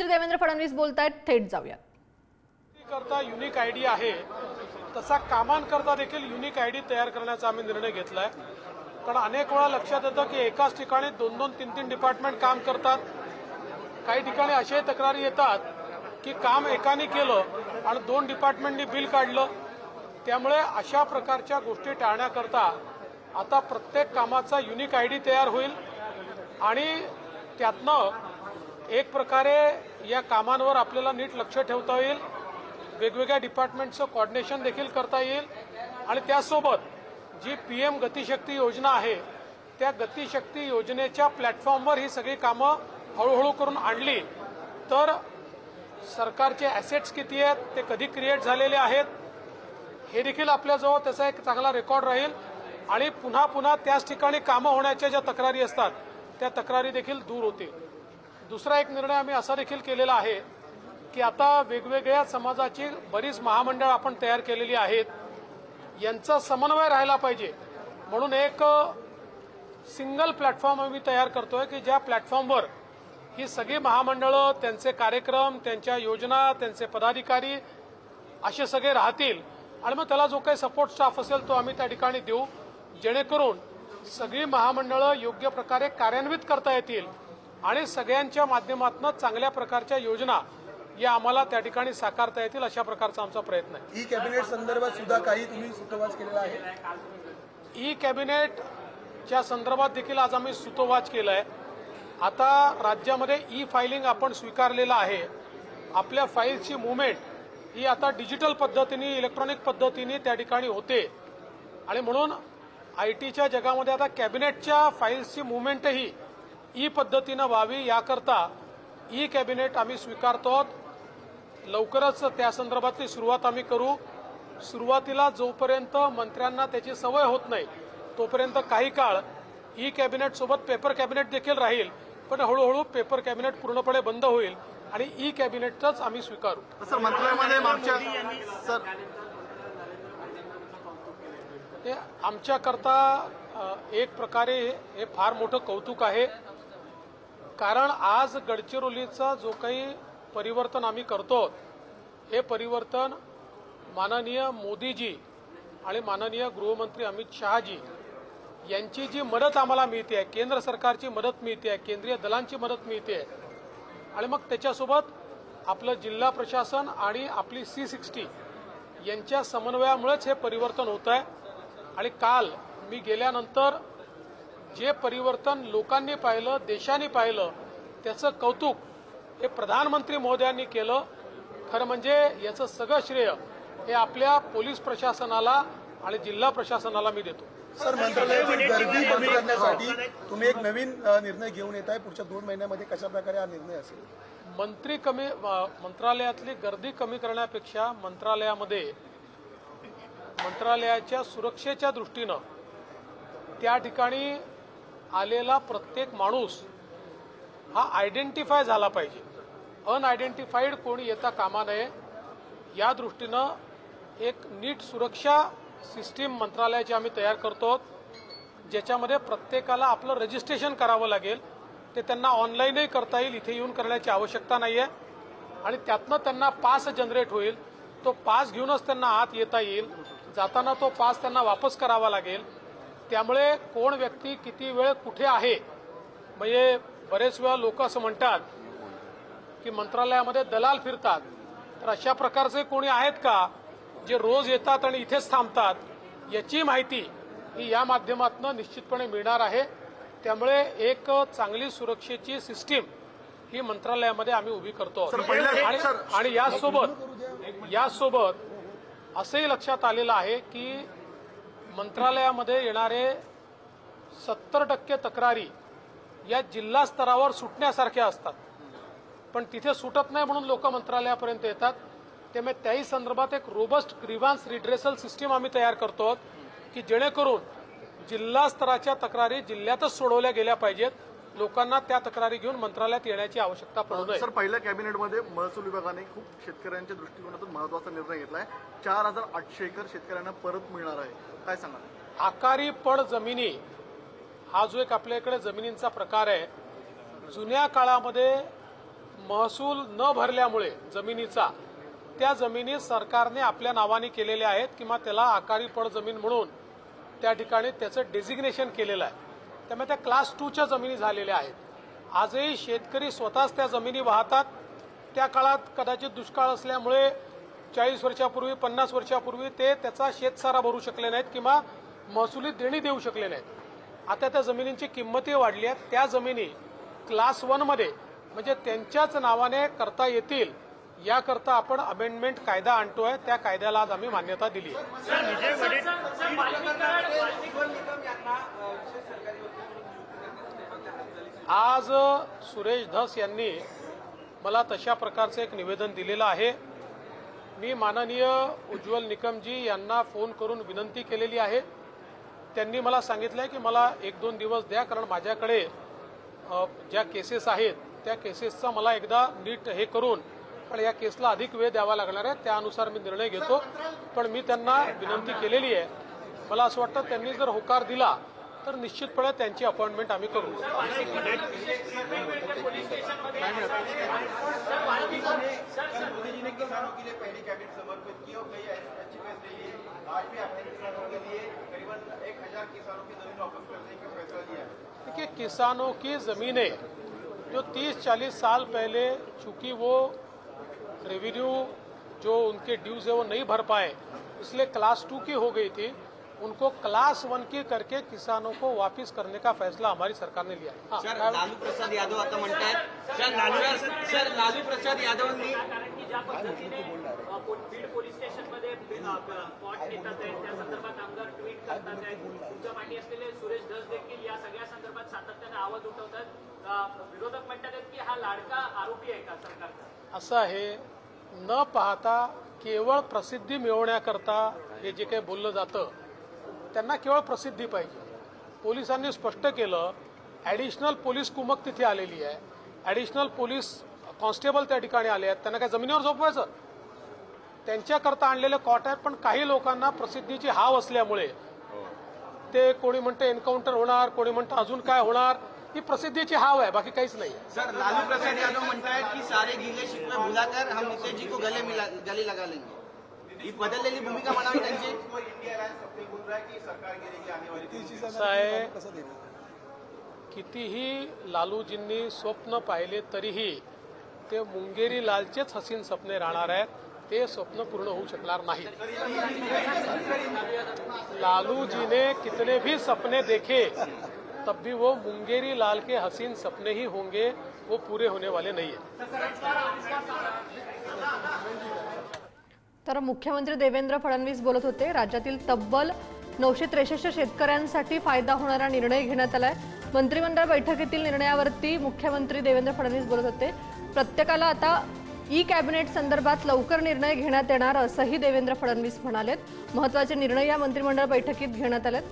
मुख्यमंत्री देवेंद्र फडणवीस बोलतायत, थेट जाऊया। करता युनिक आयडी आहे, तसा कामांकरता देखील युनिक आयडी तयार करण्याचा आम्ही निर्णय घेतलाय। कारण अनेक वेळा लक्षात येतं की एकाच ठिकाणी 2-2, 3-3 डिपार्टमेंट काम करतात। काही ठिकाणी अशाही तक्रारी येतात की काम एकाने केलं आणि 2 डिपार्टमेंटनी बिल काढलं। त्यामुळे अशा प्रकारच्या गोष्टी टाळण्याकरता आता प्रत्येक कामाचा युनिक आयडी तयार होईल आणि त्यातनं एक प्रकारे या कामांवर आपल्याला नीट लक्ष ठेवता येईल, वेगवेगळ्या डिपार्टमेंटचं कोऑर्डिनेशन देखील करता येईल आणि त्यासोबत जी पीएम गतिशक्ती योजना आहे त्या गतिशक्ती योजनेच्या प्लॅटफॉर्मवर ही सगळी कामं हळूहळू करून आणली तर सरकारचे ॲसेट्स किती आहेत, ते कधी क्रिएट झालेले आहेत, हे देखील आपल्याजवळ त्याचा एक चांगला रेकॉर्ड राहील आणि पुन्हा पुन्हा त्याच ठिकाणी कामं होण्याच्या ज्या तक्रारी असतात त्या तक्रारी देखील दूर होतील। दुसरा एक निर्णय आम्ही असा देखील केलेला आहे की आता वेगवेगळ्या समाजाची बरीच महामंडळ आपण तयार केलेली आहेत, यांचा समन्वय राहिला पाहिजे म्हणून एक सिंगल प्लॅटफॉर्म आम्ही तयार करतोय की ज्या प्लॅटफॉर्मवर ही सगळी महामंडळं, त्यांचे कार्यक्रम, त्यांच्या योजना, त्यांचे पदाधिकारी असे सगळे राहतील आणि मग त्याला जो काही सपोर्ट स्टाफ असेल तो आम्ही त्या ठिकाणी देऊ, जेणेकरून सगळी महामंडळं योग्य प्रकारे कार्यान्वित करता येतील आणि सगळ्यांच्या माध्यमातून चांगल्या प्रकारच्या योजना या आम्हाला त्या ठिकाणी साकारता येतील अशा प्रकारचा आमचा प्रयत्न आहे। ई कॅबिनेट संदर्भात सुद्धा काही तुम्ही सूतोवाच केलेला आहे। ई कॅबिनेटच्या संदर्भात देखील आज आम्ही सूतोवाच केलाय। आता राज्यामध्ये ई फायलिंग आपण स्वीकारलेलं आहे। आपल्या फाईलची मुवमेंट ही आता डिजिटल पद्धतीने, इलेक्ट्रॉनिक पद्धतीने त्या ठिकाणी होते आणि म्हणून आयटीच्या जगामध्ये आता कॅबिनेटच्या फाईल्सची मुवमेंटही ई पद्धतीनं व्हावी याकरता ई कॅबिनेट आम्ही स्वीकारतो। लवकरच त्या संदर्भातली सुरुवात आम्ही करू। सुरुवातीला जोपर्यंत मंत्र्यांना त्याची सवय होत नाही तोपर्यंत काही काळ ई कॅबिनेट सोबत पेपर कॅबिनेट देखील राहील, पण हळूहळू पेपर कॅबिनेट पूर्णपणे बंद होईल आणि ई कॅबिनेटच आम्ही स्वीकारू। सर, मंत्रालयामध्ये मागच्या ते आमच्याकरता एक प्रकारे हे फार मोठं कौतुक आहे, कारण आज गडचिरोलीचं जो काही परिवर्तन आम्ही करतो हे परिवर्तन माननीय मोदीजी आणि माननीय गृहमंत्री अमित शहाजी यांची जी मदत आम्हाला मिळते आहे, केंद्र सरकारची मदत मिळते आहे, केंद्रीय दलांची मदत मिळते आहे आणि मग त्याच्यासोबत आपलं जिल्हा प्रशासन आणि आपली C60 यांच्या समन्वयामुळेच हे परिवर्तन होत आहे। आणि काल मी गेल्यानंतर जे परिवर्तन लोकांनी पाहिलं, देशाने पाहिलं, त्याचं कौतुक हे प्रधानमंत्री महोदयांनी केलं। खरं म्हणजे याचं सगळं श्रेय हे आपल्या पोलीस प्रशासनाला आणि जिल्हा प्रशासनाला मी देतो। सर, मंत्रालयाची गर्दी बंद करण्यासाठी तुम्ही एक नवीन निर्णय घेऊन येत आहे। पुढच्या 2 महिन्यामध्ये कशा प्रकारे हा निर्णय असेल? मंत्रालयातली गर्दी कमी करण्यापेक्षा मंत्रालयाच्या सुरक्षेच्या दृष्टीनं त्या ठिकाणी आलेला प्रत्येक माणूस हा आयडेंटिफाय झाला पाहिजे, अनआयडेंटिफाईड कोणी येता कामा नये या दृष्टीनं एक नीट सुरक्षा सिस्टीम मंत्रालयाची आम्ही तयार करतो, ज्याच्यामध्ये प्रत्येकाला आपलं रजिस्ट्रेशन करावं लागेल। ते त्यांना ऑनलाईनही करता येईल, इथे येऊन करण्याची आवश्यकता नाहीये आणि त्यातनं त्यांना पास जनरेट होईल, तो पास घेऊनच त्यांना आत येता येईल, जाताना तो पास त्यांना वापस करावा लागेल। त्यामुळे कोण व्यक्ती किती वेळ कुठे आहे, म्हणजे बरेच वेळा लोक असं म्हणतात की मंत्रालयामध्ये दलाल फिरतात, तर अशा प्रकारचे कोणी आहेत का जे रोज येतात आणि इथेच थांबतात, याची माहिती ही या माध्यमातून निश्चितपणे मिळणार आहे। त्यामुळे एक चांगली सुरक्षेची सिस्टीम ही मंत्रालयामध्ये आम्ही उभी करतो आणि यासोबत असंही लक्षात आलेलं आहे की मंत्रालयामध्ये येणारे 70% तक्रारी या जिल्हा स्तरावर सुटण्यासारख्या असतात, पण तिथे सुटत नाही म्हणून लोक मंत्रालयापर्यंत येतात। त्यामुळे त्याही संदर्भात एक रोबस्ट ग्रीव्हान्स रिड्रेसल सिस्टीम आम्ही तयार करतो की जेणेकरून जिल्हा स्तराच्या तक्रारी जिल्ह्यातच सोडवल्या गेल्या पाहिजेत, लोकांना त्या तक्रारी घेऊन मंत्रालयात येण्याची आवश्यकता पडू नये। सर, पहिल्या कॅबिनेटमध्ये महसूल विभागाने खूप शेतकऱ्यांच्या दृष्टिकोनातून महत्वाचा निर्णय घेतलाय। 4800 एकर शेतकऱ्यांना परत मिळणार आहे, काय सांगाल? आकारी पड जमिनी हा जो एक आपल्याकडे जमिनींचा प्रकार आहे, जुन्या काळामध्ये महसूल न भरल्यामुळे जमिनीचा त्या जमिनी सरकारने आपल्या नावाने केलेल्या आहेत किंवा त्याला आकारी पड जमीन म्हणून त्या ठिकाणी त्याचं डेझिग्नेशन केलेलं आहे. त्यामुळे त्या क्लास 2च्या जमिनी झालेल्या आहेत. आजही शेतकरी स्वतःच त्या जमिनी वाहतात. त्या काळात कदाचित दुष्काळ असल्यामुळे 40 वर्षापूर्वी 50 वर्षापूर्वी ते त्याचा शेतसारा भरू शकले नाहीत किंवा महसुली देणी देऊ शकले नाहीत. आता त्या जमिनींची किंमतही वाढली आहे. त्या जमिनी क्लास 1 मध्ये म्हणजे त्यांच्याच नावाने करता येतील याकरता आपण अमेंडमेंट कायदा आणतोय. त्या कायद्याला आज आम्ही मान्यता दिली आहे. आज सुरेश धस यांनी मला तशा प्रकारचं एक निवेदन दिलेलं आहे. मी माननीय उज्ज्वल निकमजी यांना फोन करून विनंती केलेली आहे. त्यांनी मला सांगितलं की मला 1-2 दिवस द्या, कारण माझ्याकडे ज्या केसेस आहेत त्या केसेसचा मला एकदा नीट हे करून पण या केसला अधिक वेळ द्यावा लागणार आहे. त्यानुसार मी निर्णय घेतो. पण मी त्यांना विनंती केलेली आहे. मला असं वाटतं त्यांनी जर होकार दिला तर निश्चितपणे त्यांची अपॉइंटमेंट आम्ही करू. देखिए, किसानों की जमीनें जो 30-40 साल पहले चूंकि वो रेवेन्यू जो उनके ड्यूज है वो नहीं भर पाए, इसलिए क्लास 2 की हो गई थी. उनको क्लास 1 की करके किसानों को वापस करने का फैसला हमारी सरकार ने लिया. हाँ, सर, लालू प्रसाद यादव आता म्हणतात सर लालू प्रसाद यादवांनी कारण की ज्या पद्धतीने बीड पोलीस स्टेशनमध्ये पॉट नेतात आहेत त्या संदर्भात आमदार ट्विट करतात आहेत. तुमच्या पाठी असलेले सुरेश धस देखील या सगळ्या संदर्भात सातत्याने आवाज उठवतात. विरोधक म्हणतात की हा लाडका आरोपी आहे का सरकारचा? असं आहे, न पाहता केवळ प्रसिद्धी मिळवण्याकरता हे जे काही बोललं जातं त्यांना केवळ प्रसिद्धी पाहिजे. पोलिसांनी स्पष्ट केलं, ॲडिशनल पोलीस कुमक तिथे आलेली आहे, ॲडिशनल पोलीस कॉन्स्टेबल त्या ठिकाणी आले आहेत. त्यांना काय जमिनीवर झोपवायचं? त्यांच्याकरता आणलेले कॉट आहेत. पण काही लोकांना प्रसिद्धीची हाव असल्यामुळे ते कोणी म्हणते एन्काउंटर होणार, कोणी म्हणतं अजून काय होणार. ही प्रसिद्धीची हाव आहे, बाकी काहीच नाही. सर, लालू प्रसाद यादव म्हणतात की सारे गिले शिकवे भुलाकर हम नीतीश जी को गले लगा लेंगे. ही बदललेली भूमिका म्हणावी त्यांची. असं आहे, कितीही लालूजींनी स्वप्न पाहिले तरीही ते मुंगेरी लालचेच हसीन सपने राहणार आहेत. ते स्वप्न पूर्ण होऊ शकणार नाही. लालू ने कितने भी सपने देखे तब भी वो मुंगेरी लाल के हसीन सपने ही होंगे, वो पूरे होने वाले नहीं है. तर मुख्यमंत्री देवेंद्र फडणवीस बोलत होते. राज्यातील तब्बल 963 शेतकऱ्यांसाठी फायदा होणारा निर्णय घेण्यात आलाय. मंत्रिमंडळ बैठकीतील निर्णयावरती मुख्यमंत्री देवेंद्र फडणवीस बोलत होते. प्रत्येकाला आता ई कॅबिनेट संदर्भात लवकर निर्णय घेण्यात येणार असंही देवेंद्र फडणवीस म्हणालेत. महत्त्वाचे निर्णय या मंत्रिमंडळ बैठकीत घेण्यात आलेत.